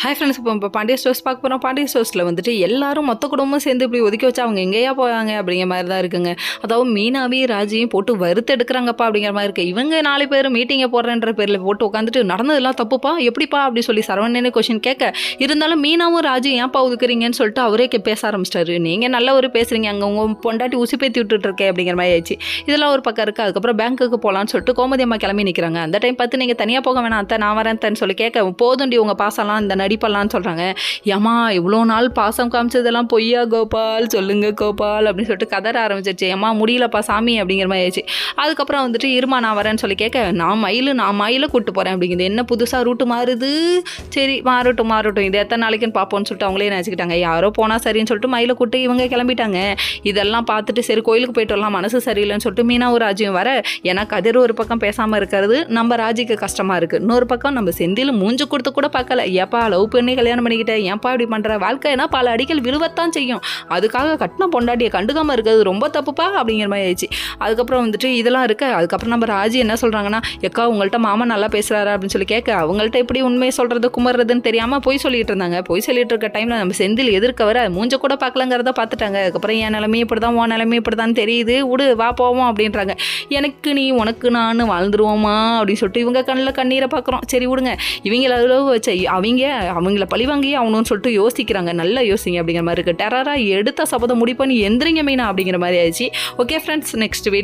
Hi friends, இப்போ Pandya stores பார்க்க போகிறோம். பாண்டிய ஸ்டோர்ஸில் வந்துட்டு எல்லாரும் மொத்த குடும்பமும் சேர்ந்து இப்படி ஒதுக்கி வச்சா அவங்க எங்கேயா போவாங்க அப்படிங்கிற மாதிரி தான் இருக்குங்க. அதாவது மீனாவையும் ராஜையும் போட்டு வறுத்து எடுக்கிறாங்கப்பா அப்படிங்கிற மாதிரி இருக்குது. இவங்க 4 பேர் மீட்டிங்கை போடுறேன்ற பேரில் போட்டு உட்காந்துட்டு நடந்ததெல்லாம் தப்புப்பா எப்படிப்பா அப்படி சொல்லி சரவணனே கொஷின் கேட்க, இருந்தாலும் மீனாவும் ராஜு ஏன்ப்பா ஒதுக்குறீங்கன்னு சொல்லிட்டு அவரே பேச ஆரம்பிச்சிட்டாரு. நீங்கள் நல்ல ஒரு பேசுகிறீங்க, அங்கே உங்கள் பொண்டாட்டி உசுப்பேத்தி விட்டுட்டு இருக்கேன் அப்படிங்கிற மாதிரி ஆயிடுச்சு. இதெல்லாம் ஒரு பக்கம் இருக்குது. அதுக்கப்புறம் பேங்க்குக்கு போகலான்னு சொல்லிட்டு கோமதி அம்மா கிளம்பி நிற்கிறாங்க. அந்த டைம் பார்த்து நீங்கள் தனியாக போக வேணாம் அத்தை, நான் வரேன் சொல்லி கேட்க, போதுண்டி உங்கள் பாசம்லாம் இந்த நடிப்பெல்லாம்னு சொல்கிறாங்க. ஏமா இவ்வளோ நாள் பாசம் காமிச்சதெல்லாம் பொய்யா கோபால், சொல்லுங்க கோபால் அப்படின்னு சொல்லிட்டு கதற ஆரம்பிச்சிருச்சு. ஏமா முடியலப்பா சாமி அப்படிங்கிற மாதிரி ஆயிடுச்சு. அதுக்கப்புறம் வந்துட்டு இருமா நான் வரேன்னு சொல்லி கேட்க, நான் மயில கூப்பிட்டு போகிறேன் அப்படிங்கிறது. என்ன புதுசாக ரூட்டு மாறுது, சரி மாறட்டும் இது எத்தனை நாளைக்குன்னு பார்ப்போம்னு சொல்லிட்டு அவங்களே நினச்சிக்கிட்டாங்க. யாரோ போனால் சரின்னு சொல்லிட்டு மயில கூப்பிட்டு இவங்க கிளம்பிட்டாங்க. இதெல்லாம் பார்த்துட்டு சரி கோயிலுக்கு போயிட்டு வரலாம், மனசு சரியில்லைன்னு சொல்லிட்டு மீனாவும் ராஜியும் வர, ஏன்னா கதிர் ஒரு பக்கம் பேசாமல் இருக்கிறது நம்ம ராஜிக்கு கஷ்டமாக இருக்குது. இன்னொரு பக்கம் நம்ம செந்தில் மூஞ்சு கொடுத்து கூட பார்க்கல, ஏப்பா லவ் பண்ணி கல்யாணம் பண்ணிக்கிட்டேன், ஏன்ப்பா இப்படி பண்ணுற, வாழ்க்கைனா பல அடிகள் விழுவத்தான் செய்யும், அதுக்காக கட்டின பொண்டாட்டியை கண்டுக்காமல் இருக்கிறது ரொம்ப தப்புப்பா அப்படிங்கிற மாதிரி ஆயிடுச்சு. அதுக்கப்புறம் வந்துட்டு இதெல்லாம் இருக்க, அதுக்கப்புறம் நம்ம ராஜி என்ன சொல்கிறாங்கன்னா, எக்கா உங்கள்கிட்ட மாமா நல்லா பேசுகிறாரா அப்படின்னு சொல்லி கேட்க, அவங்கள்ட்ட எப்படி உண்மையை சொல்கிறது குமர்றதுன்னு தெரியாமல் போய் சொல்லிட்டு இருந்தாங்க. போய் சொல்லிட்டு இருக்க டைமில் நம்ம செந்தில் எதிர்க்க வர மூஞ்ச கூட பார்க்கலங்கிறத பார்த்துட்டாங்க. அதுக்கப்புறம் என் நிலைமை இப்படி தான், உன் நிலைமை இப்படி தான் தெரியுது, விடு வா போவோம் அப்படின்றாங்க. எனக்கு நீ உனக்கு நான் வாழ்ந்துருவோமா அப்படின்னு சொல்லிட்டு இவங்க கண்ணில் கண்ணீரை பார்க்குறோம். சரி விடுங்க, இவங்கள அளவு வச்ச அவங்கள பழிவாங்கி ஆகணும்னு சொல்லிட்டு யோசிக்கிறாங்க. நல்லா யோசிங்க அப்படிங்கிற மாதிரி இருக்குது. டெரராக எடுத்த சபதம் முடிப்பண்ணி எந்திரிங்க மீனா அப்படிங்கிற மாதிரி ஆயிடுச்சு. Okay friends, next video